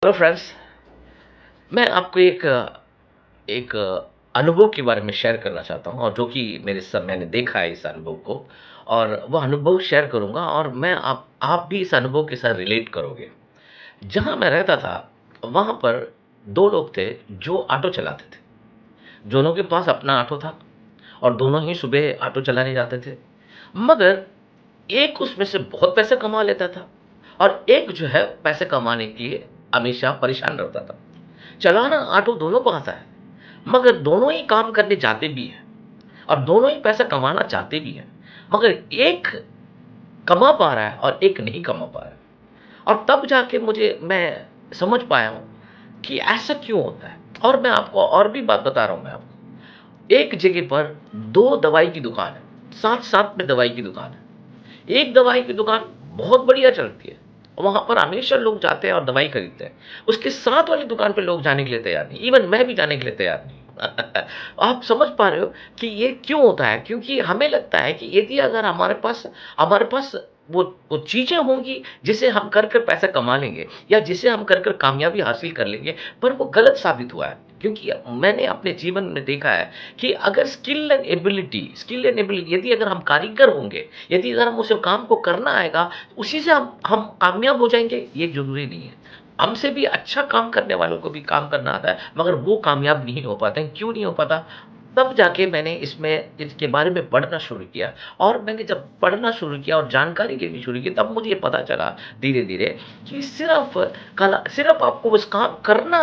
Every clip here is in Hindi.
हेलो फ्रेंड्स, मैं आपको एक एक अनुभव के बारे में शेयर करना चाहता हूँ और जो कि मेरे सब मैंने देखा है इस अनुभव को और वह अनुभव शेयर करूँगा और मैं आप भी इस अनुभव के साथ रिलेट करोगे। जहाँ मैं रहता था, वहाँ पर 2 लोग थे जो ऑटो चलाते थे। दोनों के पास अपना ऑटो था और दोनों ही सुबह ऑटो चलाने जाते थे। मगर एक उसमें से बहुत पैसे कमा लेता था और एक जो है पैसे कमाने के लिए हमेशा परेशान रहता था। चलाना ऑटो दोनों को आता है, मगर दोनों ही काम करने जाते भी हैं और दोनों ही पैसा कमाना चाहते भी हैं। मगर एक कमा पा रहा है और एक नहीं कमा पा रहा है और तब जाके मैं समझ पाया हूँ कि ऐसा क्यों होता है। और मैं आपको और भी बात बता रहा हूँ मैं आपको। एक जगह पर 2 दवाई की दुकान है, साथ-साथ में दवाई की दुकान है। एक दवाई की दुकान बहुत बढ़िया चलती है। वहाँ पर हमेशा लोग जाते हैं और दवाई खरीदते हैं। उसके साथ वाली दुकान पे लोग जाने के लिए तैयार नहीं। इवन मैं भी जाने के लिए तैयार नहीं। आप समझ पा रहे हो कि ये क्यों होता है? क्योंकि हमें लगता है कि यदि अगर हमारे पास वो चीज़ें होंगी जिसे हम कर कर पैसा कमा लेंगे या जिसे हम कर कर कामयाबी हासिल कर लेंगे, पर वो गलत साबित हुआ है। क्योंकि मैंने अपने जीवन में देखा है कि अगर स्किल एंड एबिलिटी यदि अगर हम कारीगर होंगे, यदि अगर हम उस काम को करना आएगा, उसी से हम कामयाब हो जाएँगे, ये ज़रूरी नहीं है। हमसे भी अच्छा काम करने वालों को भी काम करना आता है, मगर वो कामयाब नहीं हो पाते हैं। क्यों नहीं हो पाता? तब जाके मैंने इसके बारे में पढ़ना शुरू किया और मैंने जब पढ़ना शुरू किया और जानकारी लेनी शुरू की, तब मुझे ये पता चला धीरे-धीरे कि सिर्फ़ आपको बस काम करना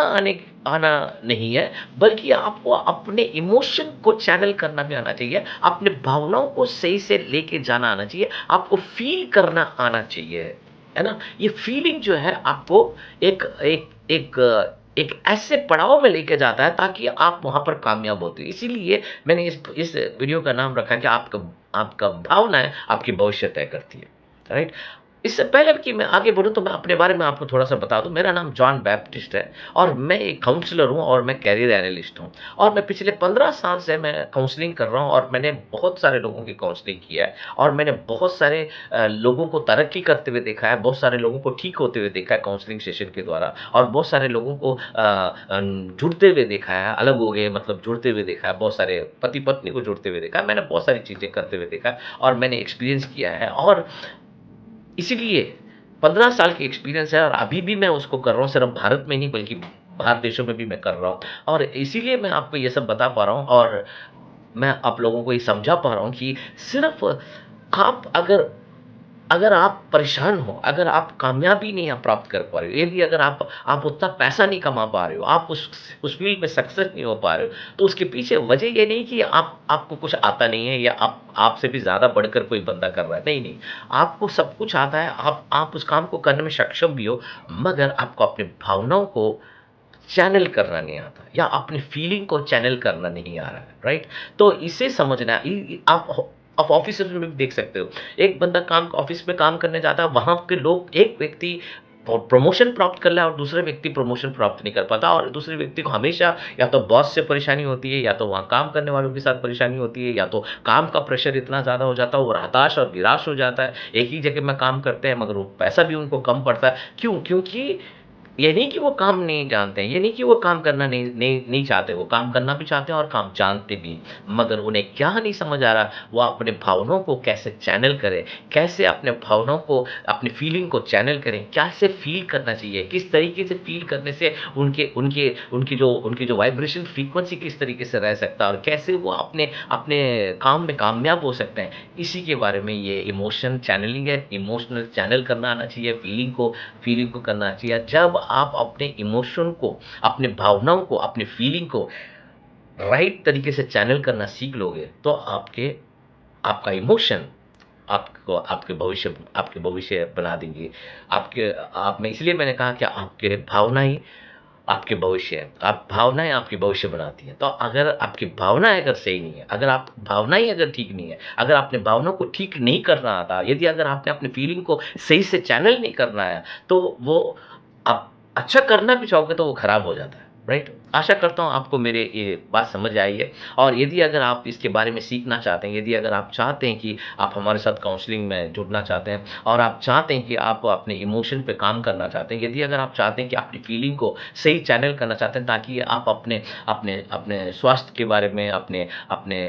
आना नहीं है, बल्कि आपको अपने इमोशन को चैनल करना भी आना चाहिए, अपने भावनाओं को सही से लेके जाना आना चाहिए, आपको फ़ील करना आना चाहिए, है ना? ये फ़ीलिंग जो है आपको एक एक एक एक ऐसे पड़ाव में लेके जाता है ताकि आप वहाँ पर कामयाब होते हो। इसीलिए मैंने इस वीडियो का नाम रखा है कि आपका आपका भावनाएँ आपकी भविष्य तय करती है, राइट? इससे पहले कि मैं आगे बढ़ूँ तो मैं अपने बारे में आपको थोड़ा-सा बता दूँ। मेरा नाम जॉन बैप्टिस्ट है और मैं एक काउंसलर हूँ और मैं करियर एनालिस्ट हूँ और मैं पिछले 15 साल से मैं काउंसलिंग कर रहा हूँ और मैंने बहुत सारे लोगों की काउंसलिंग किया है और मैंने बहुत सारे लोगों को तरक्की करते हुए देखा है, बहुत सारे लोगों को ठीक होते हुए देखा है काउंसलिंग सेशन के द्वारा और बहुत सारे लोगों को जुड़ते हुए देखा है, अलग हो गए मतलब जुड़ते हुए देखा है, बहुत सारे पति-पत्नी को जुड़ते हुए देखा है। मैंने बहुत सारी चीज़ें करते हुए देखा है और मैंने एक्सपीरियंस किया है और इसीलिए 15 साल की एक्सपीरियंस है और अभी भी मैं उसको कर रहा हूँ, सिर्फ़ भारत में नहीं बल्कि बाहर देशों में भी मैं कर रहा हूँ और इसीलिए मैं आपको ये सब बता पा रहा हूँ और मैं आप लोगों को ये समझा पा रहा हूँ कि सिर्फ़ आप अगर अगर आप परेशान हो, अगर आप कामयाबी नहीं आप प्राप्त कर पा रहे हो, यदि अगर आप उतना पैसा नहीं कमा पा रहे हो, आप उस फ़ील्ड में सक्सेस नहीं हो पा रहे हो, तो उसके पीछे वजह ये नहीं कि आपको कुछ आता नहीं है या आपसे भी ज़्यादा बढ़कर कोई बंदा कर रहा है। नहीं, नहीं, आपको सब कुछ आता है, आप उस काम को करने में सक्षम भी हो, मगर आपको अपनी भावनाओं को चैनल करना नहीं आता या अपनी फीलिंग को चैनल करना नहीं आ रहा है, राइट? तो इसे समझना इ आप ऑफ़िसेज़ में भी देख सकते हो। एक बंदा काम ऑफ़िस में काम करने जाता है, वहाँ के लोग एक व्यक्ति प्रमोशन प्राप्त कर रहा है और दूसरा व्यक्ति प्रमोशन प्राप्त नहीं कर पाता और दूसरे व्यक्ति को हमेशा या तो बॉस से परेशानी होती है, या तो वहाँ काम करने वालों के साथ परेशानी होती है, या तो काम का प्रेशर इतना ज़्यादा हो जाता है, वो हताश और निराश हो जाता है। एक ही जगह में काम करते हैं मगर वो पैसा भी उनको कम पड़ता है। क्यों? क्योंकि ये नहीं कि वो काम नहीं जानते हैं, ये नहीं कि वो काम करना नहीं चाहते, वो काम करना भी चाहते हैं और काम जानते भी। मगर उन्हें क्या नहीं समझ आ रहा, वो अपने भावनाओं को कैसे चैनल करें, कैसे अपने भावनाओं को, अपनी फीलिंग को चैनल करें, कैसे फ़ील करना चाहिए, किस तरीके से फ़ील करने से उनके उनके उनकी जो वाइब्रेशन फ्रीक्वेंसी किस तरीके से रह सकता है और कैसे वो अपने अपने काम में कामयाब हो सकते हैं। इसी के बारे में ये इमोशन चैनलिंग है, इमोशनल चैनल करना आना चाहिए, फीलिंग को करना चाहिए। जब आप अपने इमोशन को, अपनी भावनाओं को, अपनी फीलिंग को राइट तरीके से चैनल करना सीख लोगे, तो आपका इमोशन आपको आपके भविष्य बना देंगे। आपके आप में इसलिए मैंने कहा कि आपके भावना ही आपके भविष्य है। आप भावनाएँ आपकी भविष्य बनाती हैं। तो अगर आपकी भावनाएँ अगर सही नहीं है, अगर आप भावनाएँ ही अगर ठीक नहीं है, अगर आपने भावनाओं को ठीक नहीं करना आता, यदि अगर आपने अपनी फीलिंग को सही से चैनल नहीं करना आया, तो वो आप अच्छा करना भी चाहोगे तो वो खराब हो जाता है। राइट? आशा करता हूँ आपको मेरे ये बात समझ आई है और यदि अगर आप इसके बारे में सीखना चाहते हैं, यदि अगर आप चाहते हैं कि आप हमारे साथ काउंसलिंग में जुड़ना चाहते हैं और आप चाहते हैं कि आप अपने इमोशन पे काम करना चाहते हैं, यदि अगर आप चाहते हैं कि अपनी फीलिंग को सही चैनल करना चाहते हैं ताकि आप अपने अपने अपने स्वास्थ्य के बारे में, अपने अपने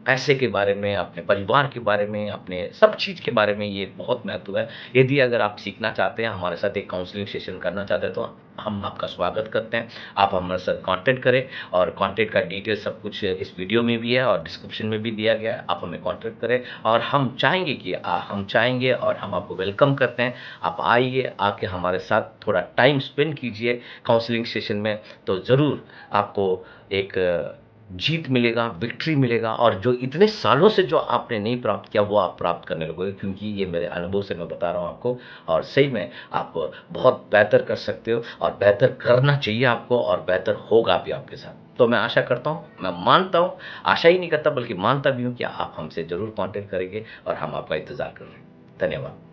पैसे के बारे में, अपने परिवार के बारे में, अपने सब चीज़ के बारे में ये बहुत महत्व है। यदि अगर आप सीखना चाहते हैं, हमारे साथ एक काउंसलिंग सेशन करना चाहते हैं, तो हम आपका स्वागत करते हैं। आप हमारे साथ कॉन्टैक्ट करें और कॉन्टैक्ट का डिटेल सब कुछ इस वीडियो में भी है और डिस्क्रिप्शन में भी दिया गया है। आप हमें कॉन्टैक्ट करें और हम चाहेंगे और हम आपको वेलकम करते हैं। आप आइए, आके हमारे साथ थोड़ा टाइम स्पेंड कीजिए काउंसलिंग सेशन में, तो ज़रूर आपको एक जीत मिलेगा, विक्ट्री मिलेगा और जो इतने सालों से जो आपने नहीं प्राप्त किया, वो आप प्राप्त करने लगोगे क्योंकि ये मेरे अनुभव से मैं बता रहा हूँ आपको और सही में आप बहुत बेहतर कर सकते हो और बेहतर करना चाहिए आपको और बेहतर होगा भी आपके साथ। तो मैं आशा करता हूँ, मैं मानता हूँ, आशा ही नहीं करता बल्कि मानता भी हूँ कि आप हमसे ज़रूर कॉन्टैक्ट करेंगे और हम आपका इंतज़ार कर रहे हैं। धन्यवाद।